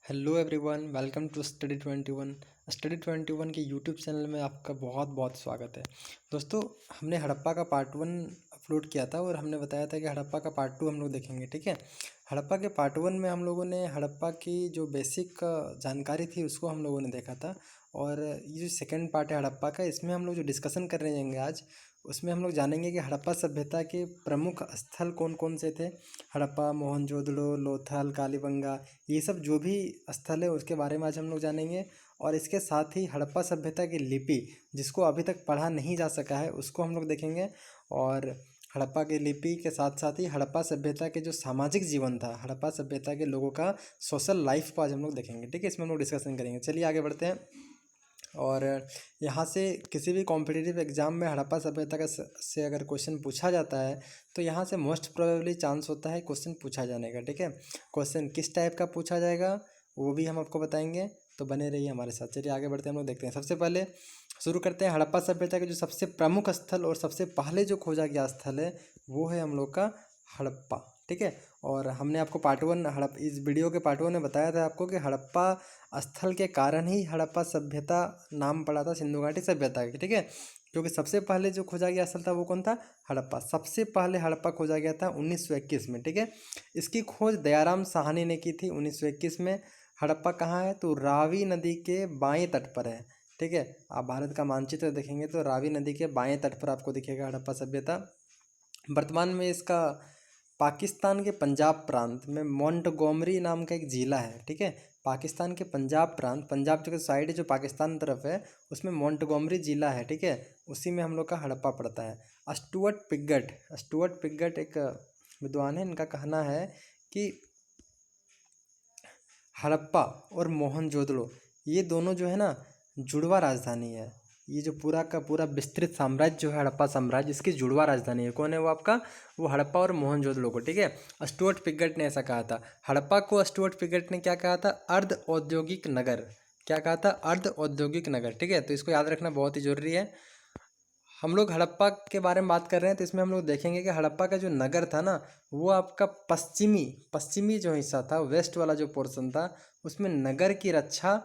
Hello everyone, welcome to study 21 के YouTube channel में आपका बहुत बहुत स्वागत है। दोस्तों, हमने हड़प्पा का पार्ट 1 अपलोड किया था और हमने बताया था कि हड़प्पा का पार्ट 2 हम लोग देखेंगे। ठीक है। हड़प्पा के पार्ट 1 में हम लोगों ने हड़प्पा की जो बेसिक जानकारी थी उसको हम लोगों ने देखा था। और ये जो सेकंड पार्ट है हड़प्पा का, इसमें हम लोग जो डिस्कशन कर रहे हैं आज, उसमें हम लोग जानेंगे कि हड़प्पा सभ्यता के प्रमुख स्थल कौन कौन से थे। हड़प्पा, मोहनजोदड़ो, लोथल, कालीबंगा, ये सब जो भी स्थल है उसके बारे में आज हम लोग जानेंगे। और इसके साथ ही हड़प्पा सभ्यता की लिपि, जिसको अभी तक पढ़ा नहीं जा सका है, उसको हम लोग देखेंगे। और हड़प्पा की लिपि के साथ साथ ही हड़प्पा सभ्यता के जो सामाजिक जीवन था, हड़प्पा सभ्यता के लोगों का सोशल लाइफ को आज हम लोग देखेंगे। ठीक है, इसमें हम लोग डिस्कशन करेंगे। चलिए आगे बढ़ते हैं। और यहाँ से किसी भी कॉम्पिटिटिव एग्जाम में हड़प्पा सभ्यता का से अगर क्वेश्चन पूछा जाता है तो यहाँ से मोस्ट प्रोबेबली चांस होता है क्वेश्चन पूछा जाने का। ठीक है, क्वेश्चन किस टाइप का पूछा जाएगा वो भी हम आपको बताएंगे, तो बने रहिए हमारे साथ। चलिए आगे बढ़ते हैं, हम लोग देखते हैं। सबसे पहले शुरू करते हैं हड़प्पा सभ्यता के जो सबसे प्रमुख स्थल और सबसे पहले जो खोजा गया स्थल है वो है हम लोग का हड़प्पा। ठीक है, और हमने आपको पार्ट 1 इस वीडियो के पार्ट 1 में बताया था आपको कि हड़प्पा स्थल के कारण ही हड़प्पा सभ्यता नाम पड़ा था सिंधु घाटी सभ्यता की। ठीक है, क्योंकि सबसे पहले जो खोजा गया स्थल था वो कौन था? हड़प्पा। सबसे पहले हड़प्पा खोजा गया था 1921 में। ठीक है, इसकी खोज दयाराम साहनी ने की थी 1921 में। हड़प्पा कहाँ है? तो रावी नदी के बाएं तट पर है। ठीक है, आप भारत का मानचित्र देखेंगे तो रावी नदी के बाएं तट पर आपको दिखेगा हड़प्पा सभ्यता। वर्तमान में इसका पाकिस्तान के पंजाब प्रांत में मोंटगोमरी नाम का एक ज़िला है। ठीक है, पाकिस्तान के पंजाब प्रांत, पंजाब जो साइड है जो पाकिस्तान तरफ है, उसमें मोंटगोमरी ज़िला है। ठीक है, उसी में हम लोग का हड़प्पा पड़ता है। स्टुअर्ट पिगट एक विद्वान है। इनका कहना है कि हड़प्पा और मोहनजोदड़ो ये दोनों जो है ना जुड़वा राजधानी है। ये जो पूरा का पूरा विस्तृत साम्राज्य जो है हड़प्पा साम्राज्य, इसकी जुड़वा राजधानी है। कौन है वो आपका? वो हड़प्पा और मोहनजोदड़ो को। ठीक है, स्टुअर्ट पिगट ने ऐसा कहा था। हड़प्पा को स्टुअर्ट पिगट ने क्या कहा था? अर्ध औद्योगिक नगर। क्या कहा था? अर्ध औद्योगिक नगर। ठीक है, तो इसको याद रखना बहुत ही जरूरी है। हम लोग हड़प्पा के बारे में बात कर रहे हैं तो इसमें हम लोग देखेंगे कि हड़प्पा का जो नगर था ना, वो आपका पश्चिमी पश्चिमी जो हिस्सा था, वेस्ट वाला जो पोर्शन था, उसमें नगर की रक्षा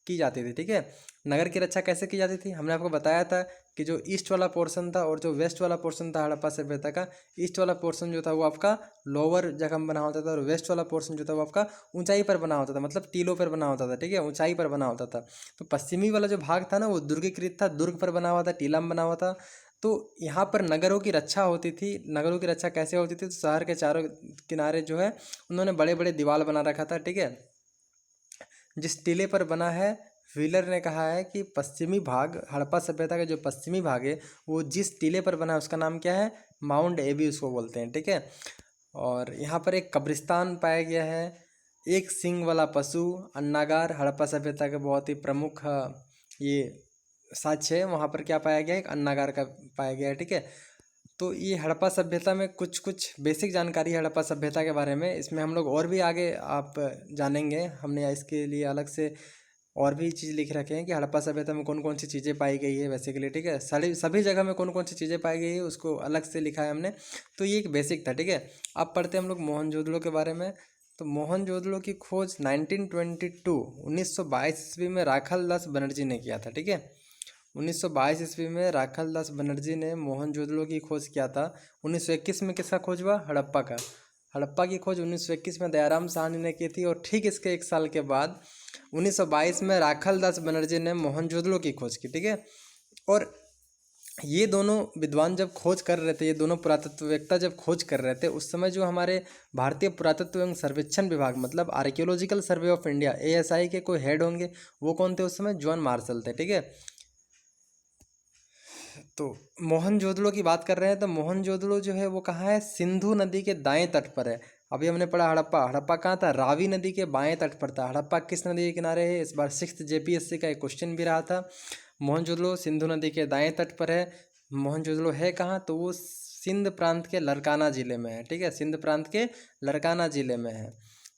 की जाती थी। ठीक है, नगर की रक्षा कैसे की जाती थी? हमने आपको बताया था कि जो ईस्ट वाला पोर्शन था और जो वेस्ट वाला पोर्शन था हड़प्पा सभ्यता का, ईस्ट वाला पोर्शन जो था वो आपका लोअर जगह में बना होता था और वेस्ट वाला पोर्शन जो था वो आपका ऊंचाई पर बना होता था, मतलब टीलों पर बना होता था। ठीक है, ऊंचाई पर बना होता था। तो पश्चिमी वाला जो भाग था ना वो दुर्गीकृत था, दुर्ग पर बना हुआ था, टीला में बना हुआ था। तो यहाँ पर नगरों की रक्षा होती थी। नगरों की रक्षा कैसे होती थी? तो शहर के चारों किनारे जो है उन्होंने बड़े बड़े दीवार बना रखा था। ठीक है, जिस टीले पर बना है, व्हीलर ने कहा है कि पश्चिमी भाग, हड़प्पा सभ्यता का जो पश्चिमी भाग है वो जिस टीले पर बना है उसका नाम क्या है? माउंट एबी उसको बोलते हैं। ठीक है, और यहाँ पर एक कब्रिस्तान पाया गया है, एक सींग वाला पशु, अन्नागार, हड़प्पा सभ्यता के बहुत ही प्रमुख ये साक्ष्य है। वहाँ पर क्या पाया गया है? एक अन्नागार का पाया गया है। ठीक है, तो ये हड़प्पा सभ्यता में कुछ कुछ बेसिक जानकारी है हड़प्पा सभ्यता के बारे में। इसमें हम लोग और भी आगे आप जानेंगे। हमने इसके लिए अलग से और भी चीज़ लिख रखे हैं कि हड़प्पा सभ्यता में कौन कौन सी चीज़ें पाई गई है बेसिकली। ठीक है, सभी जगह में कौन कौन सी चीज़ें पाई गई है उसको अलग से लिखा है हमने। तो ये एक बेसिक था। ठीक है, अब पढ़ते हैं हम लोग मोहनजोदड़ो के बारे में। तो मोहनजोदड़ो की खोज 1922 ईस्वी में राखाल दास बनर्जी ने किया था। ठीक है, 1922 ईस्वी में राखाल दास बनर्जी ने मोहनजोदड़ो की खोज किया था। 1921 में किसका खोज हुआ? हड़प्पा का। हड़प्पा की खोज 1921 में दयाराम साहनी ने की थी और ठीक इसके एक साल के बाद 1922 में राखाल दास बनर्जी ने मोहनजोदड़ो की खोज की। ठीक है, और ये दोनों विद्वान जब खोज कर रहे थे, ये दोनों पुरातत्ववेत्ता जब खोज कर रहे थे, उस समय जो हमारे भारतीय पुरातत्व एवं सर्वेक्षण विभाग, मतलब archaeological survey of India, ASI के कोई हेड होंगे, वो कौन थे उस समय? जॉन मार्शल थे। ठीक है, तो मोहनजोदड़ो की बात कर रहे हैं तो मोहनजोदड़ो जो है वो कहाँ है? सिंधु नदी के दाएं तट पर है। अभी हमने पढ़ा हड़प्पा, हड़प्पा कहाँ था? रावी नदी के बाएं तट पर था। हड़प्पा किस नदी के किनारे है? इस बार 6th JPSC का एक क्वेश्चन भी रहा था। मोहनजोदड़ो सिंधु नदी के दाएं तट पर है। मोहनजोदड़ो है कहाँ? तो वो सिंध प्रांत के लरकाना जिले में है। ठीक है, सिंध प्रांत के लरकाना जिले में है।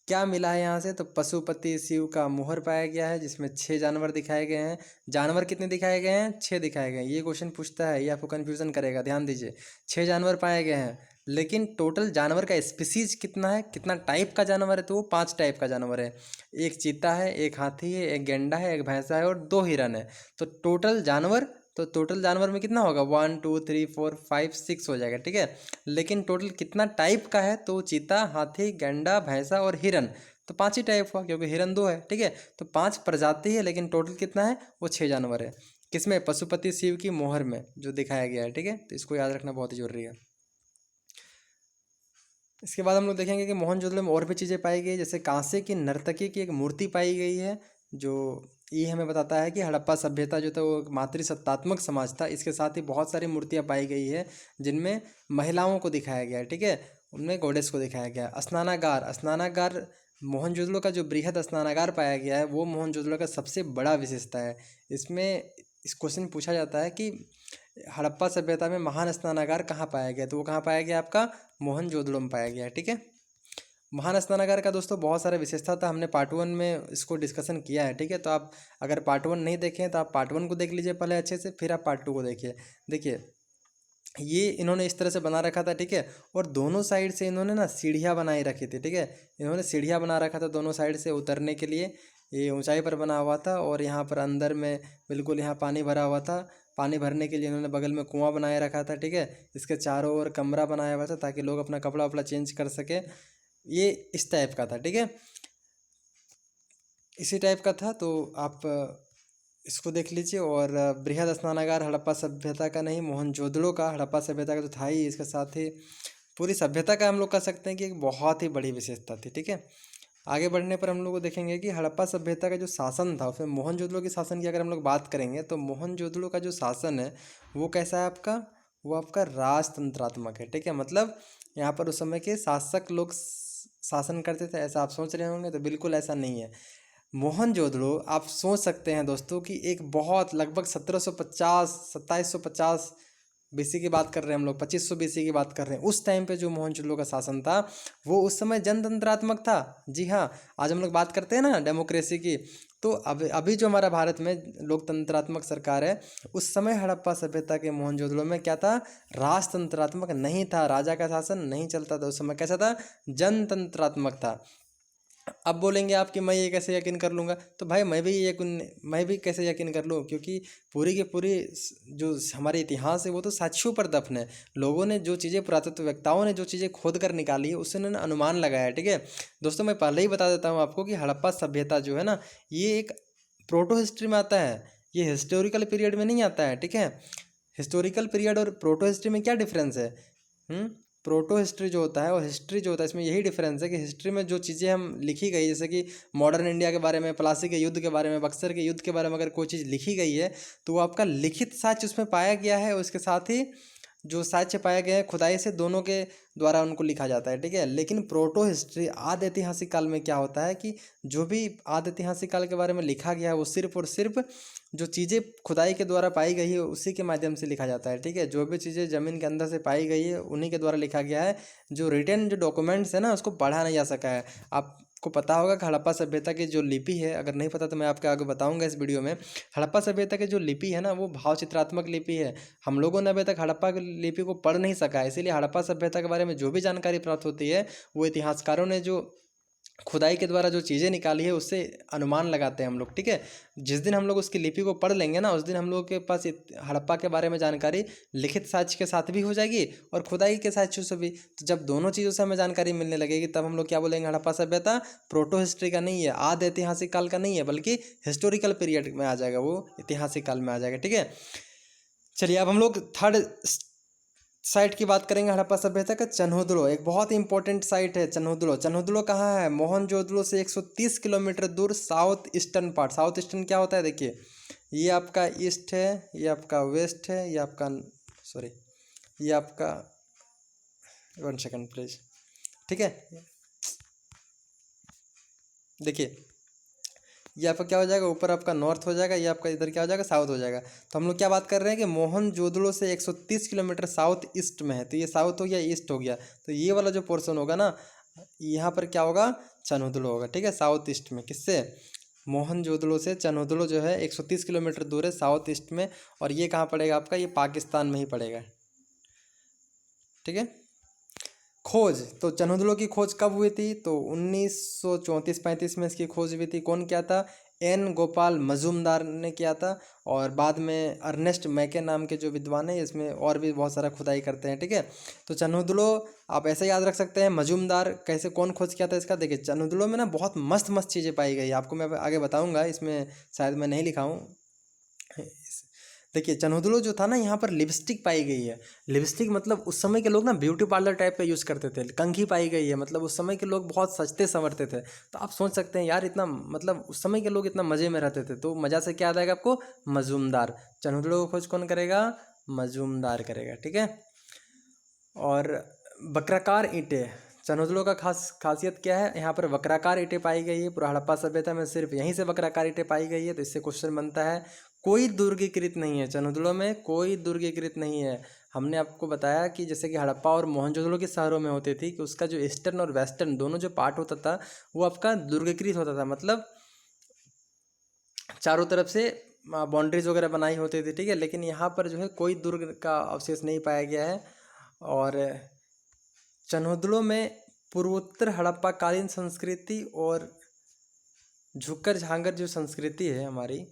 क्या मिला है यहाँ से? तो पशुपति शिव का मुहर पाया गया है जिसमें 6 जानवर दिखाए गए हैं। जानवर कितने दिखाए गए हैं? 6 दिखाए गए हैं। ये क्वेश्चन पूछता है, ये आपको कन्फ्यूजन करेगा, ध्यान दीजिए। 6 जानवर पाए गए हैं। लेकिन टोटल जानवर का स्पीसीज कितना है, कितना टाइप का जानवर है, तो वो 5 टाइप का जानवर है। एक चीता है, एक हाथी है, एक गेंडा है, एक भैंसा है और 2 हिरन है। तो टोटल जानवर में कितना होगा, 1 2 3 4 5 6 हो जाएगा, ठीक है। लेकिन टोटल कितना टाइप का है, तो चीता, हाथी, गेंडा, भैंसा और हिरन, तो 5 ही टाइप हुआ क्योंकि हिरन 2 है, ठीक है। तो 5 प्रजाति है, लेकिन टोटल कितना है, वो 6 जानवर है। किसमें, पशुपति शिव की मोहर में जो दिखाया गया है, ठीक है। तो इसको याद रखना बहुत ही जरूरी है। इसके बाद हम लोग देखेंगे कि मोहनजोदड़ो में और भी चीज़ें पाई गई, जैसे कांसे की नर्तकी की एक मूर्ति पाई गई है, जो ये हमें बताता है कि हड़प्पा सभ्यता जो था वो एक मातृसत्तात्मक समाज था। इसके साथ ही बहुत सारी मूर्तियाँ पाई गई है जिनमें महिलाओं को दिखाया गया है, ठीक है, उनमें गॉडेस को दिखाया गया है। स्नानागार मोहनजोदड़ो का जो बृहद स्नानागार पाया गया है वो मोहनजोदड़ो का सबसे बड़ा विशेषता है। इसमें इस क्वेश्चन पूछा जाता है कि हड़प्पा सभ्यता में महान स्नानागार कहाँ पाया गया, तो वो कहाँ पाया गया, आपका मोहनजोदड़ो में पाया गया है, ठीक है। महान स्नानागार का दोस्तों बहुत सारा विशेषता था, हमने पार्ट 1 में इसको डिस्कशन किया है, ठीक है। तो आप अगर पार्ट 1 नहीं देखें तो आप पार्ट 1 को देख लीजिए पहले अच्छे से, फिर आप पार्ट 2 को देखिए। देखिए ये इन्होंने इस तरह से बना रखा था, ठीक है। और दोनों साइड से इन्होंने ना सीढ़ियाँ बनाई रखी थी, ठीक है। इन्होंने सीढ़ियाँ बना रखा था दोनों साइड से उतरने के लिए। ये ऊंचाई पर बना हुआ था और यहाँ पर अंदर में बिल्कुल यहाँ पानी भरा हुआ था। पानी भरने के लिए इन्होंने बगल में कुआं बनाए रखा था, ठीक है। इसके चारों ओर कमरा बनाया हुआ था ताकि लोग अपना कपड़ा वपड़ा चेंज कर सके। ये इस टाइप का था, ठीक है, इसी टाइप का था। तो आप इसको देख लीजिए। और बृहद स्नानागार हड़प्पा सभ्यता का नहीं, मोहनजोदड़ो का, हड़प्पा सभ्यता का तो था ही, इसके साथ ही पूरी सभ्यता का हम लोग कह सकते हैं कि एक बहुत ही बड़ी विशेषता थी, ठीक है। आगे बढ़ने पर हम लोग को देखेंगे कि हड़प्पा सभ्यता का जो शासन था उसमें मोहनजोदड़ो के शासन की अगर हम लोग बात करेंगे तो मोहनजोदड़ो का जो शासन है वो कैसा है आपका, वो आपका राजतंत्रात्मक है, ठीक है। मतलब यहाँ पर उस समय के शासक लोग शासन करते थे, ऐसा आप सोच रहे होंगे, तो बिल्कुल ऐसा नहीं है। मोहनजोदड़ो आप सोच सकते हैं दोस्तों कि एक बहुत लगभग 1750 2750 बीसी की बात कर रहे हैं हम लोग, 2500 बीसी की बात कर रहे हैं। उस टाइम पे जो मोहनजोदड़ो का शासन था वो उस समय जनतंत्रात्मक था। जी हाँ, आज हम लोग बात करते हैं ना डेमोक्रेसी की, तो अब अभी जो हमारा भारत में लोकतंत्रात्मक सरकार है, उस समय हड़प्पा सभ्यता के मोहनजोदड़ो में क्या था, राजतंत्रात्मक नहीं था, राजा का शासन नहीं चलता था। उस समय कैसा था, जनतंत्रात्मक था। अब बोलेंगे आप कि मैं ये कैसे यकीन कर लूँगा, तो भाई मैं भी कैसे यकीन कर लूँ, क्योंकि पूरी की पूरी जो हमारे इतिहास है वो तो साक्ष्यों पर दफन है। लोगों ने जो चीज़ें, पुरातत्ववेत्ताओं ने जो चीज़ें खोद कर निकाली है उससे उन्होंने अनुमान लगाया है, ठीक है। दोस्तों मैं पहले ही बता देता हूँ आपको कि हड़प्पा सभ्यता जो है ना, ये एक प्रोटो हिस्ट्री में आता है, ये हिस्टोरिकल पीरियड में नहीं आता है, ठीक है। हिस्टोरिकल पीरियड और प्रोटो हिस्ट्री में क्या डिफरेंस है? प्रोटो हिस्ट्री जो होता है और हिस्ट्री जो होता है, इसमें यही डिफरेंस है कि हिस्ट्री में जो चीज़ें हम लिखी गई, जैसे कि मॉडर्न इंडिया के बारे में, प्लासी के युद्ध के बारे में, बक्सर के युद्ध के बारे में अगर कोई चीज़ लिखी गई है तो वो आपका लिखित साक्ष्य उसमें पाया गया है, उसके साथ ही जो साक्ष्य पाया गया है खुदाई से, दोनों के द्वारा उनको लिखा जाता है, ठीक है। लेकिन प्रोटो हिस्ट्री आदि ऐतिहासिक काल में क्या होता है कि जो भी आदि ऐतिहासिक काल के बारे में लिखा गया है वो सिर्फ और सिर्फ जो चीज़ें खुदाई के द्वारा पाई गई है उसी के माध्यम से लिखा जाता है, ठीक है। जो भी चीज़ें ज़मीन के अंदर से पाई गई है उन्हीं के द्वारा लिखा गया है। जो रिटन जो डॉक्यूमेंट्स है ना उसको पढ़ा नहीं जा सका है। आपको पता होगा कि हड़प्पा सभ्यता की जो लिपि है, अगर नहीं पता तो मैं आपके आगे बताऊंगा इस वीडियो में। हड़प्पा सभ्यता की जो लिपि है ना वो भाव चित्रात्मक लिपि है। हम लोगों ने अभी तक हड़प्पा की लिपि को पढ़ नहीं सका है, इसीलिए हड़प्पा सभ्यता के बारे में जो भी जानकारी प्राप्त होती है वो इतिहासकारों ने जो खुदाई के द्वारा जो चीज़ें निकाली है उससे अनुमान लगाते हैं हम लोग, ठीक है। जिस दिन हम लोग उसकी लिपि को पढ़ लेंगे ना उस दिन हम लोग के पास हड़प्पा के बारे में जानकारी लिखित साक्ष्य के साथ भी हो जाएगी और खुदाई के साक्ष्यों से भी। तो जब दोनों चीज़ों से हमें जानकारी मिलने लगेगी तब हम लोग क्या बोलेंगे, हड़प्पा सभ्यता प्रोटो हिस्ट्री का नहीं है, आदि ऐतिहासिक काल का नहीं है, बल्कि हिस्टोरिकल पीरियड में आ जाएगा, वो ऐतिहासिक काल में आ जाएगा, ठीक है। चलिए अब हम लोग थर्ड साइट की बात करेंगे हड़प्पा सभ्यता का, चन्होदड़ो। एक बहुत ही इंपॉर्टेंट साइट है चन्होदड़ो। चन्होदड़ो कहाँ है, मोहनजोदड़ो से 130 किलोमीटर दूर south eastern part. South eastern क्या होता है, देखिए ये आपका ईस्ट है, ये आपका वेस्ट है, ये आपका सॉरी ये आपका 1 सेकंड प्लीज, ठीक है। देखिए ये आपका क्या हो जाएगा, ऊपर आपका नॉर्थ हो जाएगा, ये आपका इधर क्या हो जाएगा, साउथ हो जाएगा। तो हम लोग क्या बात कर रहे हैं कि मोहनजोदड़ो से 130 किलोमीटर साउथ ईस्ट में है, तो ये साउथ हो गया, ईस्ट हो गया। तो ये वाला जो पोर्शन होगा ना यहाँ पर क्या होगा, चन्होदड़ो होगा, ठीक है। साउथ ईस्ट में किससे, मोहनजोदड़ो से चन्होदड़ो जो है 130 किलोमीटर दूर है साउथ ईस्ट में। और ये कहाँ पड़ेगा आपका, ये पाकिस्तान में ही पड़ेगा, ठीक है। खोज, तो चनोदड़ों की खोज कब हुई थी? तो 1934-35 में इसकी खोज हुई थी। कौन किया था? एन गोपाल मजूमदार ने किया था। और बाद में अर्नेस्ट मैके नाम के जो विद्वान हैं, इसमें और भी बहुत सारा खुदाई करते हैं, ठीक है। तो चनोदड़ों आप ऐसे याद रख सकते हैं। मजूमदार कैसे, कौन खोज किया था इसका? देखिए, चनोदड़ों में ना बहुत मस्त मस्त चीज़ें पाई गई, आपको मैं आगे बताऊंगा, इसमें शायद मैं नहीं लिखा हूँ। देखिए, चनोदड़ो जो था ना, यहाँ पर लिपस्टिक पाई गई है। लिपस्टिक मतलब उस समय के लोग ना ब्यूटी पार्लर टाइप का यूज़ करते थे। कंघी पाई गई है, मतलब उस समय के लोग बहुत सजते संवरते थे। तो आप सोच सकते हैं यार, इतना मतलब उस समय के लोग इतना मज़े में रहते थे। तो मज़ा से क्या याद आएगा आपको? मजूमदार। चनोदड़ो को खोज कौन करेगा? मजूमदार करेगा, ठीक है। और वक्राकार ईंटें, चनोदड़ों का खासियत क्या है? यहाँ पर वक्राकार ईंटें पाई गई है। पूरा हड़प्पा सभ्यता में सिर्फ यहीं से वक्राकार ईंटें पाई गई है। तो इससे क्वेश्चन बनता है, कोई दुर्गीकृत नहीं है चनोदड़ों में, कोई दुर्गीकृत नहीं है। हमने आपको बताया कि जैसे कि हड़प्पा और मोहनजोदड़ो के शहरों में होती थी कि उसका जो ईस्टर्न और वेस्टर्न दोनों जो पार्ट होता था, वो आपका दुर्गीकृत होता था। मतलब चारों तरफ से बाउंड्रीज वगैरह बनाई होती थी, ठीक है। लेकिन यहाँ पर जो है कोई दुर्ग का अवशेष नहीं पाया गया है। और चनोदड़ों में पूर्वोत्तर हड़प्पा कालीन संस्कृति और झुक्कर झांगर जो संस्कृति है हमारी,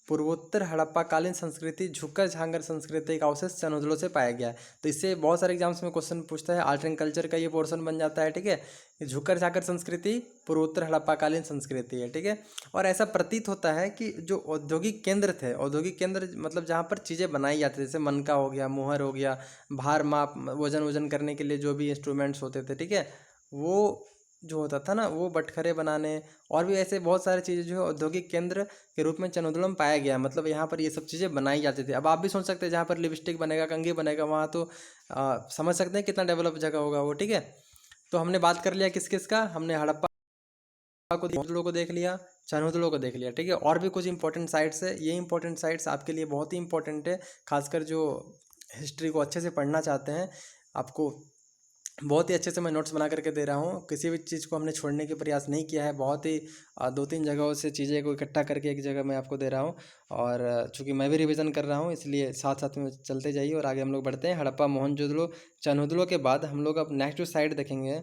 पूर्वोत्तर हड़प्पा कालीन संस्कृति, झुक्कर झांगर संस्कृति का अवशेष चनोदड़ों से पाया गया है। तो इससे बहुत सारे एग्जाम्स में क्वेश्चन पूछता है, आर्ट एंड कल्चर का ये पोर्शन बन जाता है, ठीक है। कि झुक्कर झांगर संस्कृति पूर्वोत्तर हड़प्पा कालीन संस्कृति है, ठीक है। और ऐसा प्रतीत होता है कि जो औद्योगिक केंद्र थे, औद्योगिक केंद्र मतलब जहाँ पर चीज़ें बनाई जाती थी, जैसे मनका हो गया, मुहर हो गया, भार माप वजन वजन करने के लिए जो भी इंस्ट्रूमेंट्स होते थे, ठीक है, वो जो होता था ना, वो बटखरे बनाने और भी ऐसे बहुत सारी चीज़ें जो है औद्योगिक केंद्र के रूप में चनोदड़ों में पाया गया। मतलब यहाँ पर ये सब चीज़ें बनाई जाती थी। अब आप भी सोच सकते हैं, जहाँ पर लिपस्टिक बनेगा, कंघी बनेगा, वहाँ तो समझ सकते हैं कितना डेवलप जगह होगा वो, ठीक है। तो हमने बात कर लिया किस किस का, हमने हड़प्पा को, चनोदड़ों को देख लिया, चनोदड़ों को देख लिया, ठीक है। और भी कुछ इंपॉर्टेंट साइट्स है, ये इंपॉर्टेंट साइट्स आपके लिए बहुत ही इंपॉर्टेंट है, खासकर जो हिस्ट्री को अच्छे से पढ़ना चाहते हैं। आपको बहुत ही अच्छे से मैं नोट्स बना करके दे रहा हूँ, किसी भी चीज़ को हमने छोड़ने के प्रयास नहीं किया है। बहुत ही 2-3 जगहों से चीज़ें को इकट्ठा करके एक जगह मैं आपको दे रहा हूँ। और चूँकि मैं भी रिवीजन कर रहा हूँ, इसलिए साथ साथ में चलते जाइए और आगे हम लोग बढ़ते हैं। हड़प्पा मोहनजोदड़ो चनोदड़ो के बाद हम लोग अब नेक्स्ट जो साइट देखेंगे,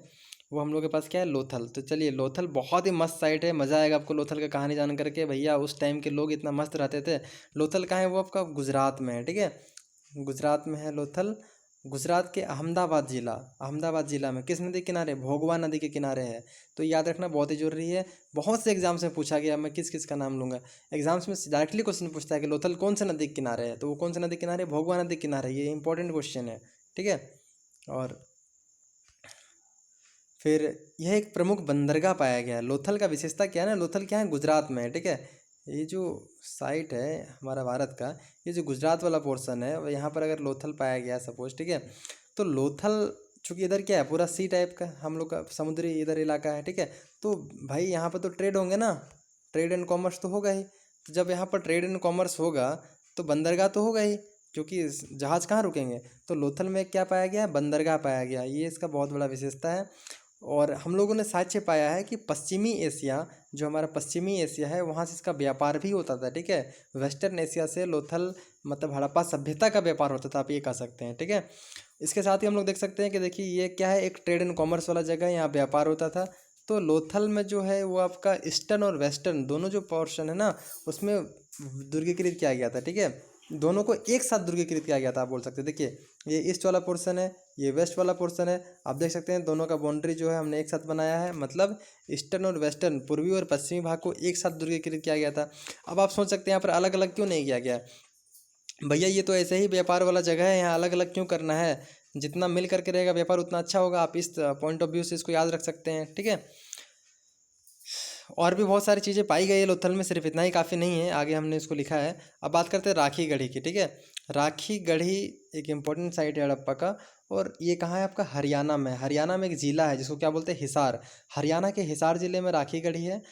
वो हम लोग के पास क्या है? लोथल। तो चलिए, लोथल बहुत ही मस्त साइट है, मज़ा आएगा आपको लोथल का कहानी जान करके। भैया उस टाइम के लोग इतना मस्त रहते थे। लोथल कहाँ है? वो आपका गुजरात में है, ठीक है। गुजरात में है लोथल। गुजरात के अहमदाबाद ज़िला में किस नदी के किनारे? भोगवा नदी के किनारे है। तो याद रखना बहुत ही जरूरी है। बहुत से एग्जाम्स में पूछा गया, मैं किस किस का नाम लूँगा। एग्जाम्स में डायरेक्टली क्वेश्चन पूछता है कि लोथल कौन से नदी के किनारे है, तो वो कौन से नदी के किनारे? भोगवा नदी के किनारे। ये इंपॉर्टेंट क्वेश्चन है, ठीक है। और फिर यह एक प्रमुख बंदरगाह पाया गया है। लोथल का विशेषता क्या है ना, लोथल क्या है? गुजरात में है, ठीक है। ये जो साइट है हमारा भारत का, ये जो गुजरात वाला पोर्शन है, वो यहाँ पर अगर लोथल पाया गया सपोज, ठीक है। तो लोथल चूँकि इधर क्या है, पूरा सी टाइप का हम लोग का समुद्री इधर इलाका है, ठीक है। तो भाई यहाँ पर तो ट्रेड होंगे ना, ट्रेड एंड कॉमर्स तो होगा ही। तो जब यहाँ पर ट्रेड एंड कॉमर्स होगा तो बंदरगाह तो होगा ही, क्योंकि जहाज़ कहाँ रुकेंगे। तो लोथल में क्या पाया गया? बंदरगाह पाया गया। ये इसका बहुत बड़ा विशेषता है। और हम लोगों ने साक्ष्य पाया है कि पश्चिमी एशिया, जो हमारा पश्चिमी एशिया है, वहाँ से इसका व्यापार भी होता था, ठीक है। वेस्टर्न एशिया से लोथल मतलब हड़प्पा सभ्यता का व्यापार होता था, आप ये कह सकते हैं, ठीक है। इसके साथ ही हम लोग देख सकते हैं कि देखिए ये क्या है, एक ट्रेड एंड कॉमर्स वाला जगह है, यहाँ व्यापार होता था। तो लोथल में जो है वो आपका ईस्टर्न और वेस्टर्न दोनों जो पोर्शन है ना, उसमें दुर्गीकृत किया गया था, ठीक है। दोनों को एक साथ दुर्गीकृत किया गया था, आप बोल सकते हैं। देखिए, ये ईस्ट वाला पोर्शन है, ये वेस्ट वाला पोर्शन है। आप देख सकते हैं दोनों का बाउंड्री जो है हमने एक साथ बनाया है। मतलब ईस्टर्न और वेस्टर्न, पूर्वी और पश्चिमी भाग को एक साथ दुर्गीकृत किया गया था। अब आप सोच सकते हैं यहाँ पर अलग अलग क्यों नहीं किया गया? भैया ये तो ऐसे ही व्यापार वाला जगह है, यहाँ अलग अलग क्यों करना है? जितना मिल करके रहेगा व्यापार उतना अच्छा होगा। आप इस पॉइंट ऑफ व्यू से इसको याद रख सकते हैं, ठीक है। और भी बहुत सारी चीज़ें पाई गई है लोथल में, सिर्फ इतना ही काफ़ी नहीं है, आगे हमने इसको लिखा है। अब बात करते हैं राखी गढ़ी की, ठीक है। राखी गढ़ी एक इम्पोर्टेंट साइट है हड़प्पा का। और ये कहाँ है? आपका हरियाणा में। हरियाणा में एक ज़िला है जिसको क्या बोलते हैं? हिसार। हरियाणा के हिसार ज़िले में राखी गढ़ी है।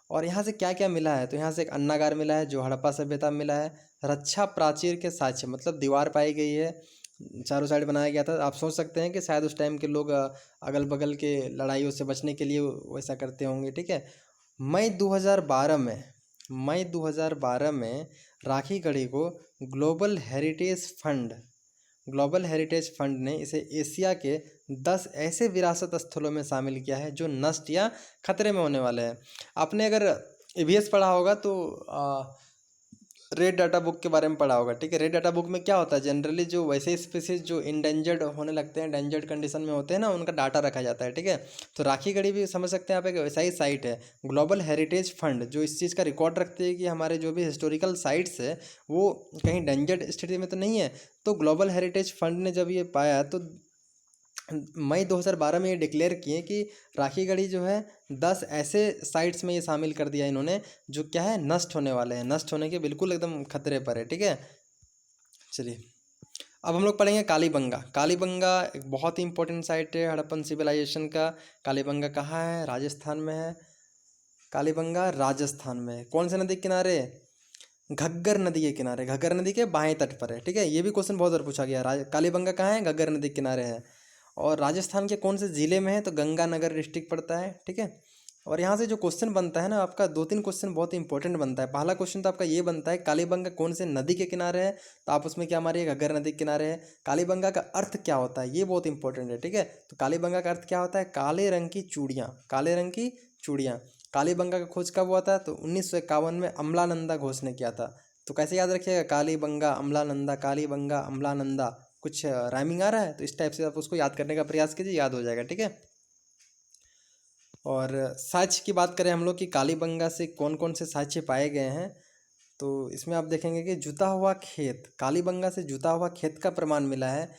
और यहाँ से क्या क्या मिला है? तो यहाँ से एक अन्नागार मिला है जो हड़प्पा सभ्यता में मिला है। रक्षा प्राचीर के साक्ष्य, मतलब दीवार पाई गई है, चारों साइड बनाया गया था। आप सोच सकते हैं कि शायद उस टाइम के लोग अगल बगल के लड़ाइयों से बचने के लिए वैसा करते होंगे, ठीक है। मई 2012 में, राखी गढ़ी को global heritage fund global heritage fund ने इसे एशिया के 10 ऐसे विरासत स्थलों में शामिल किया है जो नष्ट या खतरे में होने वाले हैं। आपने अगर ईवीएस पढ़ा होगा तो रेड डाटा बुक के बारे में पढ़ा होगा, ठीक है। रेड डाटा बुक में क्या होता है, जनरली जो वैसे स्पीसीज जो इंडेंजर्ड होने लगते हैं, एंडेंजर्ड कंडीशन में होते हैं ना, उनका डाटा रखा जाता है, ठीक है। तो राखीगढ़ी भी समझ सकते हैं आप, एक वैसा ही साइट है। ग्लोबल हेरिटेज फंड जो इस चीज़ का रिकॉर्ड रखते हैं कि हमारे जो भी हिस्टोरिकल साइट्स है वो कहीं डेंजर्ड स्थिति में तो नहीं है। तो ग्लोबल हेरिटेज फंड ने जब ये पाया तो मई 2012 में ये डिक्लेयर किए कि राखीगढ़ी जो है 10 ऐसे साइट्स में ये शामिल कर दिया इन्होंने जो क्या है, नष्ट होने वाले हैं, नष्ट होने के बिल्कुल एकदम खतरे पर है, ठीक है। चलिए अब हम लोग पढ़ेंगे कालीबंगा। कालीबंगा एक बहुत ही इंपॉर्टेंट साइट है हड़प्पन सिविलाइजेशन का। कालीबंगा कहाँ है, राजस्थान में है। कालीबंगा राजस्थान में है। कौन से नदी के किनारे, घग्गर नदी के किनारे, घग्गर नदी के बाएं तट पर है, ठीक है। ये भी क्वेश्चन बहुत बार पूछा गया। कालीबंगा कहाँ है, घग्गर नदी के किनारे है। और राजस्थान के कौन से ज़िले में है, तो गंगानगर डिस्ट्रिक्ट पड़ता है, ठीक है। और यहाँ से जो क्वेश्चन बनता है ना आपका, 2-3 क्वेश्चन बहुत इंपॉर्टेंट बनता है। पहला क्वेश्चन तो आपका ये बनता है कालीबंगा कौन से नदी के किनारे है, तो आप उसमें क्या मारिए, घग्गर नदी के किनारे है। कालीबंगा का अर्थ क्या होता है, ये बहुत इंपॉर्टेंट है, ठीक है। तो कालीबंगा का अर्थ क्या होता है, काले रंग की चूड़ियाँ, काले रंग की चूड़ियाँ। कालीबंगा का खोज कब हुआ था, तो 1951 में अमलानंदा घोष ने किया था। तो कैसे याद रखिएगा, कालीबंगा अमलानंदा, कालीबंगा अमलानंदा, कुछ राइमिंग आ रहा है तो इस टाइप से आप उसको याद करने का प्रयास कीजिए, याद हो जाएगा, ठीक है। और साक्ष्य की बात करें हम लोग कि कालीबंगा से कौन कौन से साक्ष्य पाए गए हैं, तो इसमें आप देखेंगे कि जुता हुआ खेत, कालीबंगा से जुता हुआ खेत का प्रमाण मिला है।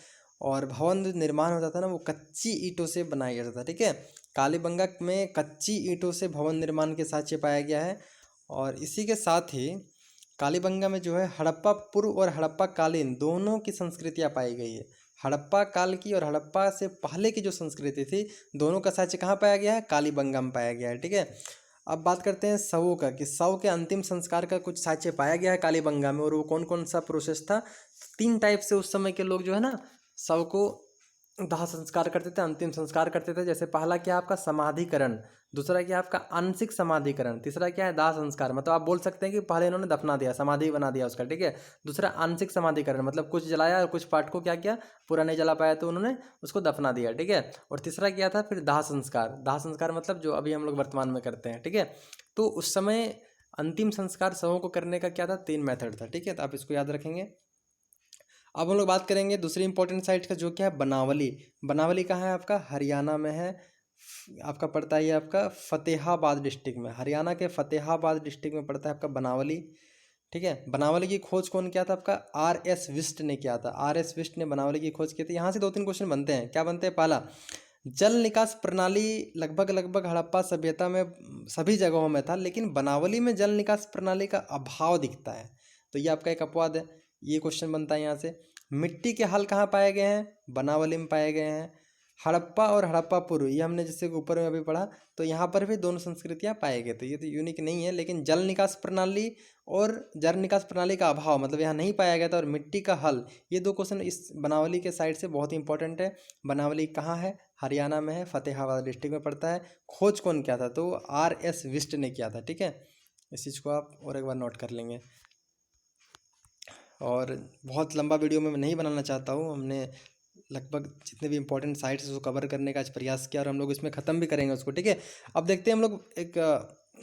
और भवन जो निर्माण होता था ना वो कच्ची ईंटों से बनाया जाता था, ठीक है। कालीबंगा में कच्ची ईंटों से भवन निर्माण के साक्ष्य पाया गया है। और इसी के साथ ही कालीबंगा में जो है हड़प्पा पूर्व और हड़प्पा कालीन दोनों की संस्कृतियाँ पाई गई है। हड़प्पा काल की और हड़प्पा से पहले की जो संस्कृति थी, दोनों का साक्ष्य कहाँ पाया गया है, कालीबंगा में पाया गया है, ठीक है। अब बात करते हैं शवों का, कि शव के अंतिम संस्कार का कुछ साक्ष्य पाया गया है कालीबंगा में। और वो कौन कौन सा प्रोसेस था, 3 टाइप से उस समय के लोग जो है ना शव को दाह संस्कार करते थे, अंतिम संस्कार करते थे। जैसे पहला क्या आपका समाधिकरण, दूसरा क्या आपका आंशिक समाधिकरण, तीसरा क्या है दाह संस्कार। मतलब आप बोल सकते हैं कि पहले इन्होंने दफना दिया, समाधि बना दिया उसका, ठीक है। दूसरा आंशिक समाधिकरण, मतलब कुछ जलाया और कुछ पार्ट को क्या किया, पूरा नहीं जला पाया तो उन्होंने उसको दफना दिया, ठीक है। और तीसरा क्या था फिर दाह संस्कार। दाह संस्कार मतलब जो अभी हम लोग वर्तमान में करते हैं, ठीक है। तो उस समय अंतिम संस्कार शवों को करने का क्या था, 3 मेथड था, ठीक है। तो आप इसको याद रखेंगे। अब हम लोग बात करेंगे दूसरी इंपॉर्टेंट साइट का, जो क्या है बनावली। बनावली कहाँ है आपका, हरियाणा में है। आपका पड़ता है ये आपका फतेहाबाद डिस्ट्रिक्ट में, हरियाणा के फतेहाबाद डिस्ट्रिक्ट में पड़ता है आपका बनावली, ठीक है। बनावली की खोज कौन किया था, आपका RS विस्ट ने किया था। RS विस्ट ने बनावली की खोज की थी। यहाँ से 2-3 क्वेश्चन बनते हैं। क्या बनते हैं, पहला, जल निकास प्रणाली लगभग लगभग हड़प्पा सभ्यता में सभी जगहों में था, लेकिन बनावली में जल निकास प्रणाली का अभाव दिखता है। तो ये आपका एक अपवाद है, ये क्वेश्चन बनता है यहाँ से। मिट्टी के हल कहाँ पाए गए हैं, बनावली में पाए गए हैं। हड़प्पा और हड़प्पा पूर्व, ये हमने जैसे ऊपर में अभी पढ़ा, तो यहाँ पर भी दोनों संस्कृतियाँ पाए गए। तो ये तो यूनिक नहीं है, लेकिन जल निकास प्रणाली और जल निकास प्रणाली का अभाव मतलब यहाँ नहीं पाया गया था, और मिट्टी का हल, ये 2 क्वेश्चन इस बनावली के साइड से बहुत इंपॉर्टेंट है। बनावली कहाँ है, हरियाणा में है, फतेहाबाद डिस्ट्रिक्ट में पड़ता है। खोज कौन किया था, तो RS विस्ट ने किया था, ठीक है। इस चीज़ को आप और एक बार नोट कर लेंगे। और बहुत लंबा वीडियो में मैं नहीं बनाना चाहता हूँ, हमने लगभग जितने भी इंपॉर्टेंट साइट्स उसको कवर करने का आज प्रयास किया, और हम लोग इसमें ख़त्म भी करेंगे उसको, ठीक है। अब देखते हैं हम लोग एक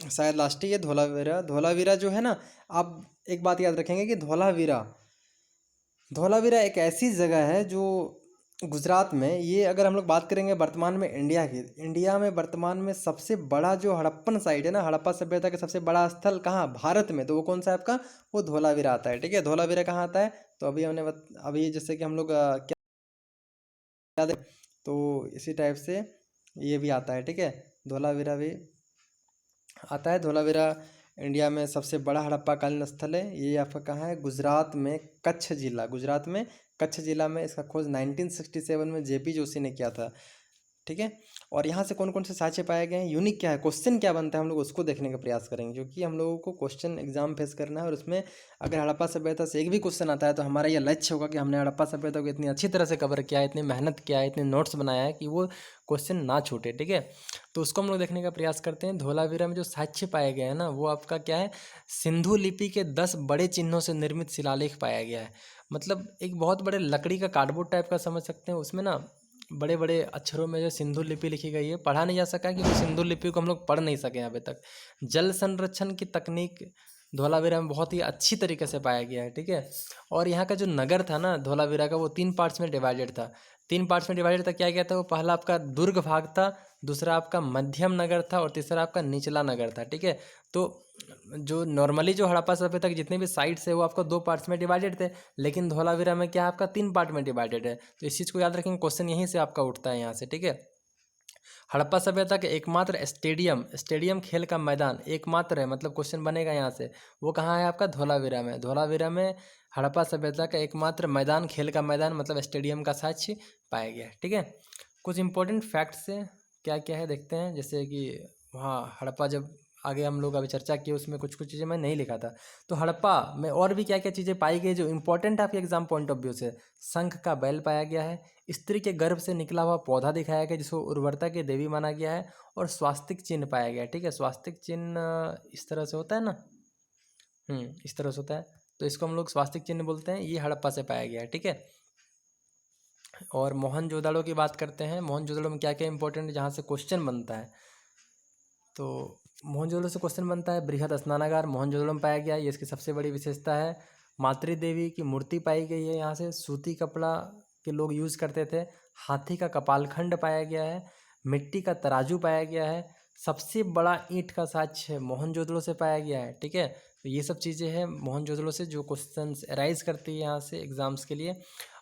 शायद लास्ट ही है, धोलावीरा। धोलावीरा जो है ना, आप एक बात याद रखेंगे कि धोलावीरा, धोलावीरा एक ऐसी जगह है जो गुजरात में, ये अगर हम लोग बात करेंगे वर्तमान में इंडिया की, इंडिया में वर्तमान में सबसे बड़ा जो हड़प्पन साइट है ना, हड़प्पा सभ्यता का सबसे बड़ा स्थल कहाँ, भारत में, तो वो कौन सा है आपका, वो धोलावीरा आता है, ठीक है। धोलावीरा कहाँ आता है, तो अभी अभी जैसे कि हम लोग क्या याद है, तो इसी टाइप से ये भी आता है, ठीक है। धोलावीरा भी आता है। धोलावीरा इंडिया में सबसे बड़ा हड़प्पाकालीन स्थल है। ये आपका कहाँ है, गुजरात में कच्छ जिला, गुजरात में कच्छ जिला में इसका खोज 1967 में JP जोशी ने किया था, ठीक है। और यहाँ से कौन कौन से साक्ष्य पाए गए हैं, यूनिक क्या है, क्वेश्चन क्या बनता है, हम लोग उसको देखने का प्रयास करेंगे, क्योंकि हम लोगों को क्वेश्चन एग्जाम फेस करना है। और उसमें अगर हड़प्पा सभ्यता से एक भी क्वेश्चन आता है तो हमारा यह लक्ष्य होगा कि हमने हड़प्पा सभ्यता को इतनी अच्छी तरह से कवर किया है, इतनी मेहनत किया है, इतने नोट्स बनाया है कि वो क्वेश्चन ना छूटे, ठीक है। तो उसको हम लोग देखने का प्रयास करते हैं। धोलावीरा में जो साक्ष्य पाए गए हैं ना, वो आपका क्या है, सिंधु लिपि के 10 बड़े चिन्हों से निर्मित शिलालेख पाया गया है। मतलब एक बहुत बड़े लकड़ी का कार्डबोर्ड टाइप का समझ सकते हैं। उसमें ना बड़े बड़े अक्षरों में जो सिंधु लिपि लिखी गई है, पढ़ा नहीं जा सका है क्योंकि सिंधु लिपि को हम लोग पढ़ नहीं सके अभी तक। जल संरक्षण की तकनीक धोलावीरा में बहुत ही अच्छी तरीके से पाया गया है, ठीक है। और यहाँ का जो नगर था ना धोलावीरा का, वो 3 पार्ट्स में डिवाइडेड था। 3 पार्ट्स में डिवाइडेड था, क्या क्या था वो? पहला आपका दुर्ग भाग था, दूसरा आपका मध्यम नगर था और तीसरा आपका निचला नगर था, ठीक है। तो जो नॉर्मली जो हड़प्पा सभ्यता के जितने भी साइट्स है वो आपका 2 पार्ट्स में डिवाइडेड थे, लेकिन धोलावीरा में क्या है आपका 3 पार्ट में डिवाइडेड है। तो इस चीज़ को याद रखेंगे, क्वेश्चन यहीं से आपका उठता है यहाँ से, ठीक है। हड़प्पा सभ्यता के एकमात्र स्टेडियम, स्टेडियम खेल का मैदान एकमात्र है, मतलब क्वेश्चन बनेगा यहाँ से, वो कहाँ है आपका? धोलावीरा में। धोलावीरा में हड़प्पा सभ्यता का एकमात्र मैदान, खेल का मैदान मतलब स्टेडियम का साक्ष्य पाया गया है, ठीक है। कुछ इंपॉर्टेंट फैक्ट्स से क्या क्या है देखते हैं, जैसे कि वहाँ हड़प्पा जब आगे हम लोग अभी चर्चा की उसमें कुछ कुछ चीज़ें मैं नहीं लिखा था। तो हड़प्पा में और भी क्या क्या चीज़ें पाई गई जो इंपॉर्टेंट है आपके एग्जाम पॉइंट ऑफ व्यू से? शंख का बैल पाया गया है, स्त्री के गर्भ से निकला हुआ पौधा दिखाया गया जिसको उर्वरता की देवी माना गया है, और स्वास्तिक चिन्ह पाया गया है, ठीक है। स्वास्तिक चिन्ह इस तरह से होता है ना, इस तरह से होता है, तो इसको हम लोग स्वास्तिक चिन्ह बोलते हैं। ये हड़प्पा से पाया गया है, ठीक है। और मोहनजोदड़ो की बात करते हैं। मोहनजोदड़ो में क्या क्या इंपॉर्टेंट जहाँ से क्वेश्चन बनता है, तो मोहनजोदड़ो से क्वेश्चन बनता है। बृहद स्नानागार मोहनजोदड़ो में पाया गया है, ये इसकी सबसे बड़ी विशेषता है। मातृ देवी की मूर्ति पाई गई है यहाँ से, सूती कपड़ा के लोग यूज़ करते थे। हाथी का कपालखंड पाया गया है, मिट्टी का तराजू पाया गया है, सबसे बड़ा ईंट का साक्ष्य मोहनजोदड़ो से पाया गया है, ठीक है। तो ये सब चीज़ें हैं मोहनजोदड़ो से जो क्वेश्चन अराइज करती है यहाँ से एग्जाम्स के लिए।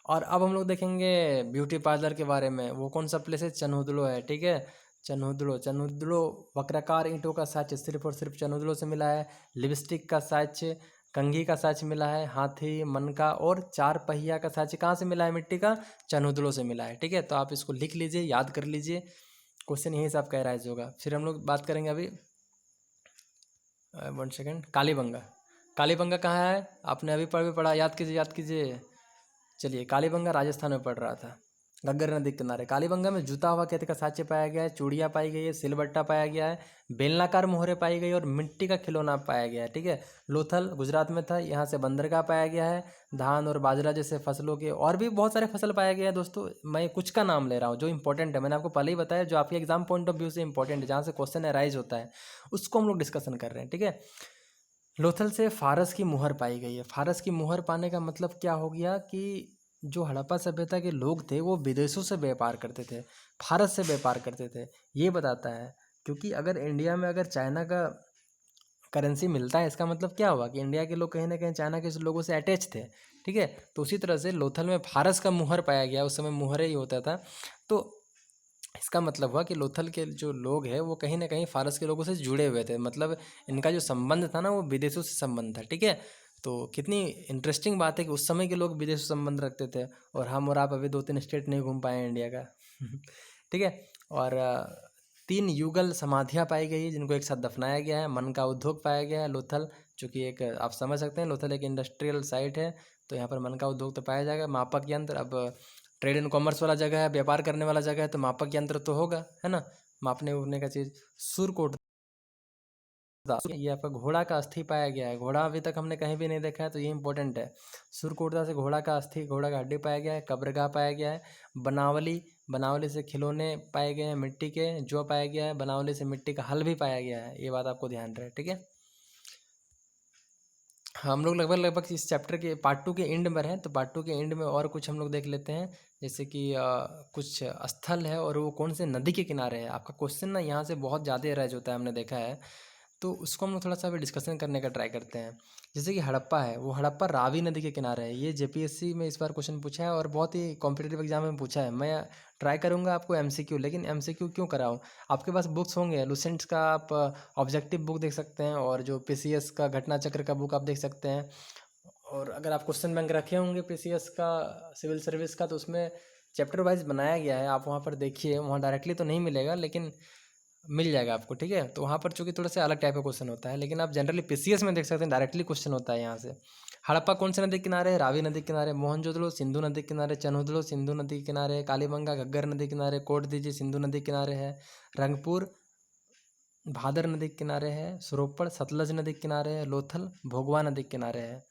और अब हम लोग देखेंगे ब्यूटी पार्लर के बारे में। वो कौन सा प्लेस है? चन्हुदड़ो है, ठीक है। चन्हुदड़ो, चन्हुदड़ो वक्राकार ईंटों का साक्ष्य सिर्फ और सिर्फ चन्हुदड़ो से मिला है। लिपस्टिक का साक्ष्य, कंघी का साक्ष्य मिला है, हाथी, मनका और 4 पहिया का साक्ष्य कहाँ से मिला है? मिट्टी का, चन्हुदड़ो से मिला है, ठीक है। तो आप इसको लिख लीजिए, याद कर लीजिए, क्वेश्चन यहीं से आपका राइज होगा। फिर हम लोग बात करेंगे अभी 1 सेकेंड, कालीबंगा। कालीबंगा कहाँ है? आपने अभी पढ़ा, याद कीजिए याद कीजिए। चलिए, कालीबंगा राजस्थान में पड़ रहा था, घग्गर नदी के किनारे। कालीबंगा में जूता हुआ खेत का साक्ष्य पाया गया है, चूड़ियाँ पाई गई है, सिलबट्टा पाया गया है, बेलनाकार मोहरें पाई गई और मिट्टी का खिलौना पाया गया है, ठीक है। लोथल गुजरात में था, यहाँ से बंदरगाह पाया गया है। धान और बाजरा जैसे फसलों के और भी बहुत सारे फसल पाए गए हैं दोस्तों। मैं कुछ का नाम ले रहा हूँ जो इंपॉर्टेंट है, मैंने आपको पहले ही बताया, जो आपके एग्जाम पॉइंट ऑफ व्यू से इंपॉर्टेंट है, जहाँ से क्वेश्चन अराइज होता है, उसको हम लोग डिस्कशन कर रहे हैं, ठीक है। लोथल से फारस की मुहर पाई गई है। फारस की मुहर पाने का मतलब क्या हो गया कि जो हड़प्पा सभ्यता के लोग थे वो विदेशों से व्यापार करते थे, फारस से व्यापार करते थे, ये बताता है। क्योंकि अगर इंडिया में अगर चाइना का करेंसी मिलता है, इसका मतलब क्या हुआ कि इंडिया के लोग कहीं ना कहीं चाइना के लोगों से अटैच थे, ठीक है। तो उसी तरह से लोथल में फारस का मुहर पाया गया, उस समय मुहर ही होता था। तो इसका मतलब हुआ कि लोथल के जो लोग हैं वो कहीं ना कहीं फारस के लोगों से जुड़े हुए थे, मतलब इनका जो संबंध था ना वो विदेशों से संबंध था, ठीक है। तो कितनी इंटरेस्टिंग बात है कि उस समय के लोग विदेशों से संबंध रखते थे, और हम और आप अभी 2-3 स्टेट नहीं घूम पाए इंडिया का ठीक है। और 3 युगल समाधियाँ पाई गई है जिनको एक साथ दफनाया गया है। मन का उद्योग पाया गया है लोथल, जो कि एक आप समझ सकते हैं लोथल एक इंडस्ट्रियल साइट है, तो यहाँ पर मन का उद्योग तो पाया जाएगा। मापक यंत्र, अब ट्रेड एंड कॉमर्स वाला जगह है, व्यापार करने वाला जगह है, तो मापक यंत्र तो होगा, है ना, मापने उपने का चीज़। सुरकोट, ये आपका घोड़ा का अस्थि पाया गया है। घोड़ा अभी तक हमने कहीं भी नहीं देखा है, तो ये इंपॉर्टेंट है। सुरकोटदा से घोड़ा का अस्थि, घोड़ा का हड्डी पाया गया है। कब्रगाह पाया गया है। बनावली, बनावली से खिलौने पाए गए हैं मिट्टी के, जो पाया गया है। बनावली से मिट्टी का हल भी पाया गया है, ये बात आपको ध्यान रहे, ठीक है। हम लोग लगभग लगभग इस चैप्टर के पार्ट 2 के एंड में हैं, तो पार्ट 2 के एंड में और कुछ हम लोग देख लेते हैं, जैसे कि कुछ स्थल है और वो कौन से नदी के किनारे है। आपका क्वेश्चन ना यहाँ से बहुत ज़्यादा अराइज होता है, हमने देखा है, तो उसको हम लोग थोड़ा सा अभी डिस्कशन करने का ट्राई करते हैं। जैसे कि हड़प्पा है, वो हड़प्पा रावी नदी के किनारे है। ये जेपीएससी में इस बार क्वेश्चन पूछा है और बहुत ही कॉम्पिटिटिव एग्जाम में पूछा है। मैं ट्राई करूँगा आपको एमसीक्यू, लेकिन एमसीक्यू क्यों कराऊँ? आपके पास बुक्स होंगे, लुसेंट्स का आप ऑब्जेक्टिव बुक देख सकते हैं, और जो पीसीएस का घटना चक्र का बुक आप देख सकते हैं। और अगर आप क्वेश्चन बैंक रखे होंगे पीसीएस का, सिविल सर्विस का, तो उसमें चैप्टर वाइज बनाया गया है, आप वहाँ पर देखिए। वहाँ डायरेक्टली तो नहीं मिलेगा लेकिन मिल जाएगा आपको, ठीक है। तो वहाँ पर चूंकि थोड़ा सा अलग टाइप का क्वेश्चन होता है, लेकिन आप जनरली पीसीएस में देख सकते हैं डायरेक्टली क्वेश्चन होता है यहाँ से। हड़प्पा कौन से नदी के किनारे है? रावी नदी के किनारे। मोहनजोदड़ो सिंधु नदी के किनारे। चन्हुदड़ो सिंधु नदी के किनारे। कालीबंगा घग्गर नदी के किनारे। कोट दीजिए सिंधु नदी के किनारे है। रंगपुर भादर नदी के किनारे है, सुरोपड़ सतलज नदी के किनारे है, लोथल भोगवा नदी के किनारे है।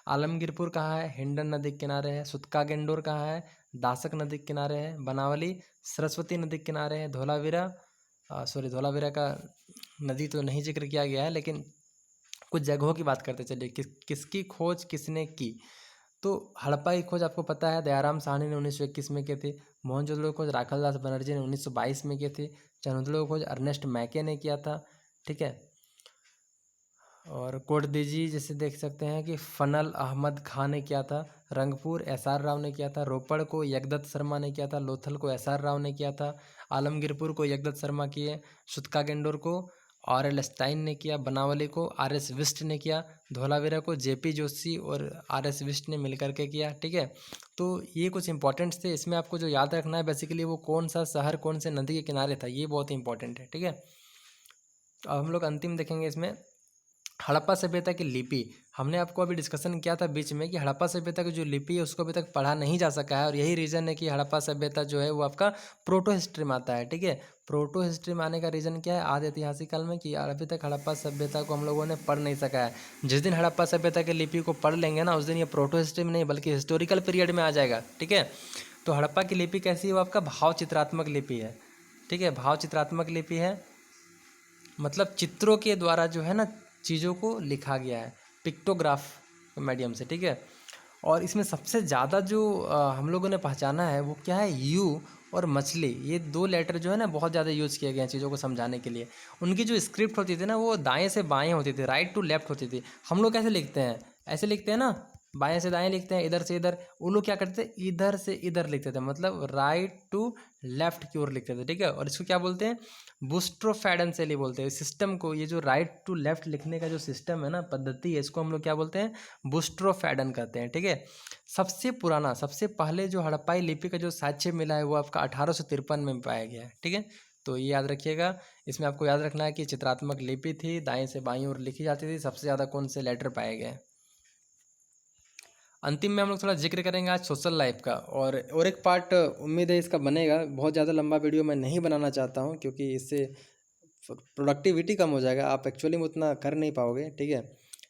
आलमगीरपुर कहाँ है? हिंडन नदी के किनारे है। सुतका गेंडोर कहाँ है? दासक नदी के किनारे है। बनावली सरस्वती नदी के किनारे है। धोलावीरा धोलावीरा का नदी तो नहीं जिक्र किया गया है, लेकिन कुछ जगहों की बात करते चलिए। किसकी खोज किसने की? तो हड़प्पा की खोज आपको पता है दयाराम साहनी ने 1921 में की थी। मोहनजोदड़ो की खोज राखालदास बनर्जी ने 1922 में की थी। चंदोद की खोज अर्नेस्ट मैके ने किया था। ठीक है। और कोटदीजी जैसे देख सकते हैं कि फनल अहमद खां ने किया था। रंगपुर एसआर राव ने किया था। रोपड़ को यगदत्त शर्मा ने किया था। लोथल को एसआर राव ने किया था। आलमगीरपुर को यगदत्त शर्मा किए। सुतका गेंडोर को आर.एल. स्टाइन ने किया। बनावली को आर.एस. विस्ट ने किया। धोलावीरा को जे.पी. जोशी और आर.एस. विस्ट ने मिलकर के किया। ठीक है। तो ये कुछ इंपॉर्टेंट्स थे। इसमें आपको जो याद रखना है बेसिकली वो कौन सा शहर कौन से नदी के किनारे था, ये बहुत इंपॉर्टेंट है। ठीक है। अब हम लोग अंतिम देखेंगे इसमें हड़प्पा सभ्यता की लिपि। हमने आपको अभी डिस्कशन किया था बीच में कि हड़प्पा सभ्यता की जो लिपि है उसको अभी तक पढ़ा नहीं जा सका है, और यही रीज़न है कि हड़प्पा सभ्यता जो है वो आपका प्रोटो हिस्ट्री में आता है। ठीक है। प्रोटो हिस्ट्री में आने का रीज़न क्या है? आदि ऐतिहासिक काल में कि अभी तक हड़प्पा सभ्यता को हम लोगों ने पढ़ नहीं सका है। जिस दिन हड़प्पा सभ्यता की लिपि को पढ़ लेंगे ना, उस दिन ये प्रोटो हिस्ट्री में नहीं बल्कि हिस्टोरिकल पीरियड में आ जाएगा। ठीक है। तो हड़प्पा की लिपि कैसी है? वो आपका भाव चित्रात्मक लिपि है। ठीक है। भाव चित्रात्मक लिपि है, मतलब चित्रों के द्वारा जो है ना चीज़ों को लिखा गया है, पिक्टोग्राफ के मीडियम से। ठीक है। और इसमें सबसे ज़्यादा जो हम लोगों ने पहचाना है वो क्या है? यू और मछली, ये दो लेटर जो है ना बहुत ज़्यादा यूज़ किए गए हैं चीज़ों को समझाने के लिए। उनकी जो स्क्रिप्ट होती थी ना वो दाएं से बाएं होती थी, राइट टू लेफ्ट होती थी। हम लोग कैसे लिखते हैं? ऐसे लिखते हैं ना, बाएं से दाएं लिखते हैं, इधर से इधर। वो लोग क्या करते थे? इधर से इधर लिखते थे, मतलब राइट टू लेफ्ट की ओर लिखते थे। ठीक है। और इसको क्या बोलते हैं? बूस्ट्रोफैडन शैली बोलते हैं सिस्टम को। ये जो राइट टू लेफ्ट लिखने का जो सिस्टम है ना, पद्धति है, इसको हम लोग क्या बोलते हैं? बूस्ट्रोफैडन कहते हैं। ठीक है। सबसे पुराना, सबसे पहले जो हड़प्पाई लिपि का जो साक्ष्य मिला है वो आपका 1853 में पाया गया है। ठीक है। तो ये याद रखिएगा। इसमें आपको याद रखना है कि चित्रात्मक लिपि थी, दाएं से बाईं ओर लिखी जाती थी। सबसे ज़्यादा कौन से लेटर पाए गए? अंतिम में हम लोग थोड़ा जिक्र करेंगे आज सोशल लाइफ का, और एक पार्ट उम्मीद है इसका बनेगा। बहुत ज़्यादा लंबा वीडियो मैं नहीं बनाना चाहता हूँ क्योंकि इससे प्रोडक्टिविटी कम हो जाएगा, आप एक्चुअली में उतना कर नहीं पाओगे। ठीक है।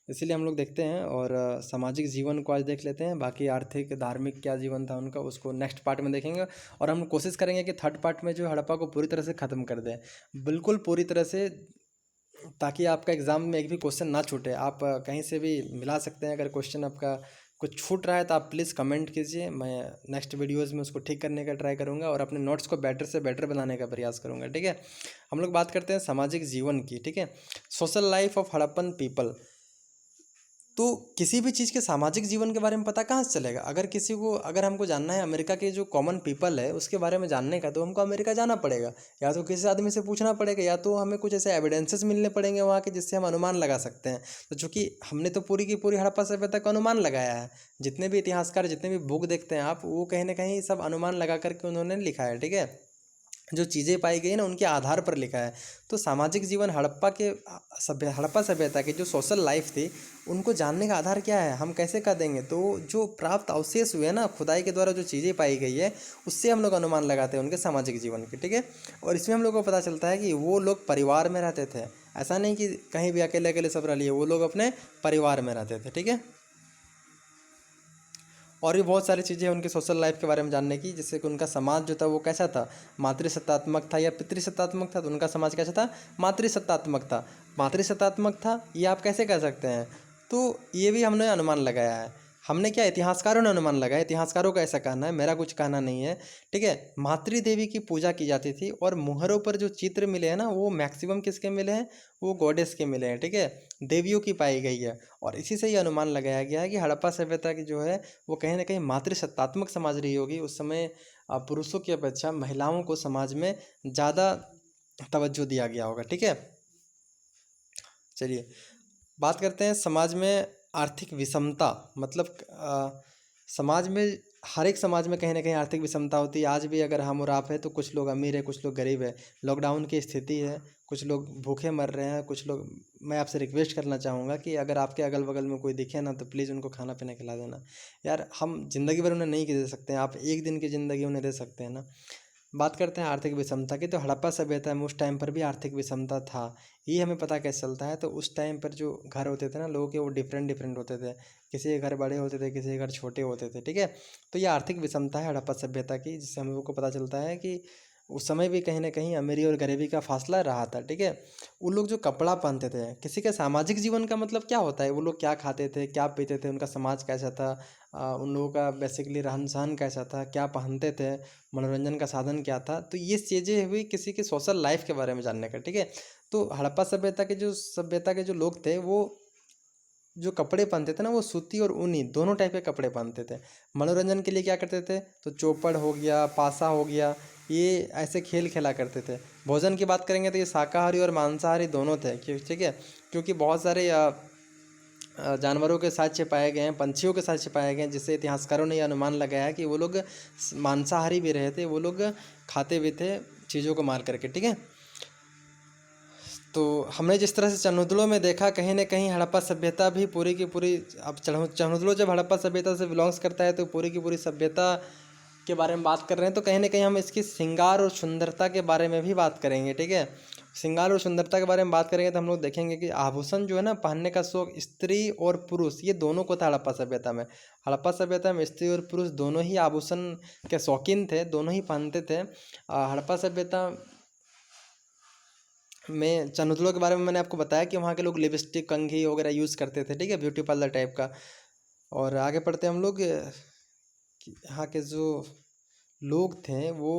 इसीलिए हम लोग देखते हैं, और सामाजिक जीवन को आज देख लेते हैं। बाकी आर्थिक धार्मिक क्या जीवन था उनका, उसको नेक्स्ट पार्ट में देखेंगे। और हम कोशिश करेंगे कि थर्ड पार्ट में जो हड़प्पा को पूरी तरह से ख़त्म कर दें, बिल्कुल पूरी तरह से, ताकि आपका एग्ज़ाम में एक भी क्वेश्चन ना छूटे। आप कहीं से भी मिला सकते हैं। अगर क्वेश्चन आपका कुछ छूट रहा है तो आप प्लीज़ कमेंट कीजिए, मैं नेक्स्ट वीडियोज़ में उसको ठीक करने का ट्राई करूँगा और अपने नोट्स को बेटर से बेटर बनाने का प्रयास करूँगा। ठीक है। हम लोग बात करते हैं सामाजिक जीवन की। ठीक है। Social life of Harappan people. तो किसी भी चीज़ के सामाजिक जीवन के बारे में पता कहाँ से चलेगा? अगर हमको जानना है अमेरिका के जो कॉमन पीपल है उसके बारे में जानने का, तो हमको अमेरिका जाना पड़ेगा, या तो किसी आदमी से पूछना पड़ेगा, या तो हमें कुछ ऐसे एविडेंसेस मिलने पड़ेंगे वहाँ के जिससे हम अनुमान लगा सकते हैं। तो चूँकि हमने तो पूरी की पूरी हड़प्पा सभ्यता का अनुमान लगाया है, जितने भी इतिहासकार जितने भी बुक देखते हैं आप, वो कहीं ना कहीं सब अनुमान लगा करके उन्होंने लिखा है। ठीक है। जो चीज़ें पाई गई ना उनके आधार पर लिखा है। तो सामाजिक जीवन हड़प्पा सभ्यता की जो सोशल लाइफ थी, उनको जानने का आधार क्या है, हम कैसे कर देंगे? तो जो प्राप्त अवशेष हुए ना खुदाई के द्वारा, जो चीज़ें पाई गई है, उससे हम लोग अनुमान लगाते हैं उनके सामाजिक जीवन के। ठीक है। और इसमें हम लोग को पता चलता है कि वो लोग परिवार में रहते थे। ऐसा नहीं कि कहीं भी अकेले अकेले सब रह लिए, वो लोग अपने परिवार में रहते थे। ठीक है। और भी बहुत सारी चीज़ें हैं उनकी सोशल लाइफ के बारे में जानने की, जैसे कि उनका समाज जो था वो कैसा था, मातृसत्तात्मक था या पितृसत्तात्मक था? तो उनका समाज कैसा था? मातृसत्तात्मक था। मातृसत्तात्मक था, ये आप कैसे कह सकते हैं? तो ये भी हमने अनुमान लगाया है। हमने क्या, इतिहासकारों ने अनुमान लगाया। इतिहासकारों का ऐसा कहना है, मेरा कुछ कहना नहीं है। ठीक है। मातृ देवी की पूजा की जाती थी, और मुहरों पर जो चित्र मिले हैं ना वो मैक्सिमम किसके मिले हैं? वो गॉडेस के मिले हैं। ठीक है। देवियों की पाई गई है। और इसी से ये अनुमान लगाया गया है कि हड़प्पा सभ्यता की जो है वो कहीं ना कहीं मातृसत्तात्मक समाज रही होगी। उस समय पुरुषों की अपेक्षा महिलाओं को समाज में ज़्यादा तवज्जो दिया गया होगा। ठीक है। चलिए बात करते हैं समाज में आर्थिक विषमता। मतलब समाज में, हर एक समाज में कहीं ना कहीं आर्थिक विषमता होती है। आज भी अगर हम और आप हैं तो कुछ लोग अमीर है, कुछ लोग गरीब है। लॉकडाउन की स्थिति है, कुछ लोग भूखे मर रहे हैं, कुछ लोग, मैं आपसे रिक्वेस्ट करना चाहूँगा कि अगर आपके अगल बगल में कोई दिखे ना तो प्लीज़ उनको खाना पीना खिला देना। यार हम ज़िंदगी भर उन्हें नहीं दे सकते हैं, आप एक दिन की ज़िंदगी उन्हें दे सकते हैं ना। बात करते हैं आर्थिक विषमता की, तो हड़प्पा सभ्यता में उस टाइम पर भी आर्थिक विषमता था। ये हमें पता कैसे चलता है, तो उस टाइम पर जो घर होते थे ना लोगों के, वो डिफरेंट डिफरेंट होते थे। किसी के घर बड़े होते थे, किसी के घर छोटे होते थे, ठीक है। तो ये आर्थिक विषमता है हड़प्पा सभ्यता की, जिससे हम लोगों को पता चलता है कि उस समय भी कहीं ना कहीं अमीरी और गरीबी का फासला रहा था, ठीक है। वो लोग जो कपड़ा पहनते थे, किसी के सामाजिक जीवन का मतलब क्या होता है, वो लोग क्या खाते थे, क्या पीते थे, उनका समाज कैसा था, उन लोगों का बेसिकली रहन सहन कैसा था, क्या पहनते थे, मनोरंजन का साधन क्या था, तो ये चीज़ें हुई किसी की सोशल लाइफ के बारे में जानने का, ठीक है। तो हड़प्पा सभ्यता के जो लोग थे, वो जो कपड़े पहनते थे ना, वो सूती और ऊनी दोनों टाइप के कपड़े पहनते थे। मनोरंजन के लिए क्या करते थे, तो चौपड़ हो गया, पासा हो गया, ये ऐसे खेल खेला करते थे। भोजन की बात करेंगे तो ये शाकाहारी और मांसाहारी दोनों थे, ठीक है। क्योंकि बहुत सारे जानवरों के साक्ष्य पाए गए हैं, पंछियों के साक्ष्य पाए गए हैं, जिससे इतिहासकारों ने यह अनुमान लगाया है कि वो लोग मांसाहारी भी रहे थे, वो लोग खाते भी थे चीज़ों को मार करके, ठीक है। तो हमने जिस तरह से चनुदड़ों में देखा, कहीं ना कहीं हड़प्पा सभ्यता भी पूरी की पूरी, अब चनुदड़ो जब हड़प्पा सभ्यता से बिलोंग्स करता है तो पूरी की पूरी सभ्यता के बारे में बात कर रहे हैं, तो कहीं ना कहीं हम इसकी श्रृंगार और सुंदरता के बारे में भी बात करेंगे, ठीक है। श्रृंगार और सुंदरता के बारे में बात करेंगे तो हम लोग देखेंगे कि आभूषण जो है ना, पहनने का शौक स्त्री और पुरुष ये दोनों को था हड़प्पा सभ्यता में। हड़प्पा सभ्यता में स्त्री और पुरुष दोनों ही आभूषण के शौकीन थे, दोनों ही पहनते थे। हड़प्पा सभ्यता में चनुदड़ों के बारे में मैंने आपको बताया कि वहाँ के लोग लिपस्टिक, कंघी वगैरह यूज़ करते थे, ठीक है, ब्यूटी पार्लर टाइप का। और आगे बढ़ते हम लोग कि यहाँ के जो लोग थे वो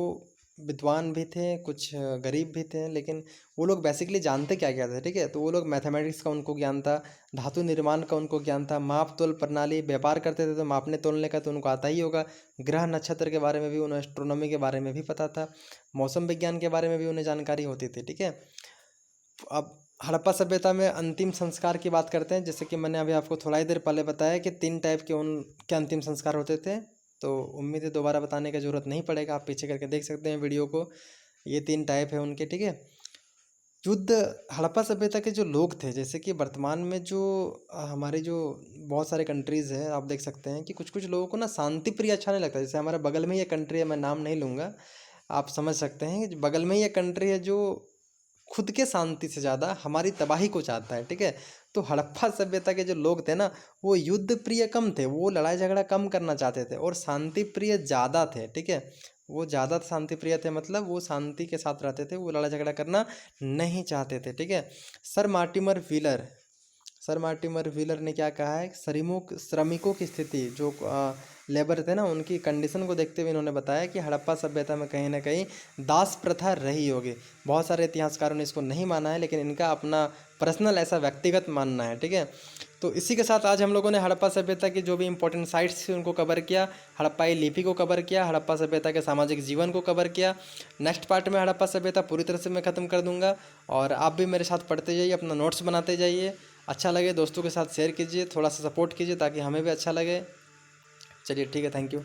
विद्वान भी थे, कुछ गरीब भी थे, लेकिन वो लोग बेसिकली जानते क्या क्या थे, ठीक है। तो वो लोग मैथमेटिक्स का उनको ज्ञान था, धातु निर्माण का उनको ज्ञान था, माप तोल प्रणाली, व्यापार करते थे तो मापने तोलने का तो उनको आता ही होगा, ग्रह नक्षत्र के बारे में भी उन्हें, एस्ट्रोनॉमी के बारे में भी पता था, मौसम विज्ञान के बारे में भी उन्हें जानकारी होती थी, ठीक है। अब हड़प्पा सभ्यता में अंतिम संस्कार की बात करते हैं, जैसे कि मैंने अभी आपको थोड़ा ही देर पहले बताया कि 3 टाइप के उनके अंतिम संस्कार होते थे। तो उम्मीद है दोबारा बताने की ज़रूरत नहीं पड़ेगा, आप पीछे करके देख सकते हैं वीडियो को। ये 3 टाइप है उनके, ठीक है। युद्ध, हड़प्पा सभ्यता के जो लोग थे, जैसे कि वर्तमान में जो हमारे जो बहुत सारे कंट्रीज़ हैं, आप देख सकते हैं कि कुछ कुछ लोगों को ना शांति प्रिय अच्छा नहीं लगता। जैसे हमारे बगल में ही एक कंट्री है, मैं नाम नहीं लूँगा, आप समझ सकते हैं कि बगल में ही एक कंट्री है जो खुद के शांति से ज़्यादा हमारी तबाही को चाहता है, ठीक है। तो हड़प्पा सभ्यता के जो लोग थे ना, वो युद्ध प्रिय कम थे, वो लड़ाई झगड़ा कम करना चाहते थे, और शांति प्रिय ज़्यादा थे, ठीक है। वो ज़्यादा शांति प्रिय थे, मतलब वो शांति के साथ रहते थे, वो लड़ाई झगड़ा करना नहीं चाहते थे, ठीक है। Sir Mortimer wheeler sir Mortimer wheeler ने क्या कहा है, श्रमिकों की स्थिति, जो लेबर थे ना, उनकी कंडीशन को देखते हुए इन्होंने बताया कि हड़प्पा सभ्यता में कहीं ना कहीं दास प्रथा रही होगी। बहुत सारे इतिहासकारों ने इसको नहीं माना है, लेकिन इनका अपना पर्सनल ऐसा व्यक्तिगत मानना है, ठीक है। तो इसी के साथ आज हम लोगों ने हड़प्पा सभ्यता की जो भी इंपॉर्टेंट साइट्स थी उनको कवर किया, हड़प्पाई लिपि को कवर किया, हड़प्पा सभ्यता के सामाजिक जीवन को कवर किया। नेक्स्ट पार्ट में हड़प्पा सभ्यता पूरी तरह से मैं ख़त्म कर दूंगा, और आप भी मेरे साथ पढ़ते जाइए, अपना नोट्स बनाते जाइए। अच्छा लगे दोस्तों के साथ शेयर कीजिए, थोड़ा सा सपोर्ट कीजिए ताकि हमें भी अच्छा लगे। चलिए ठीक है, थैंक यू।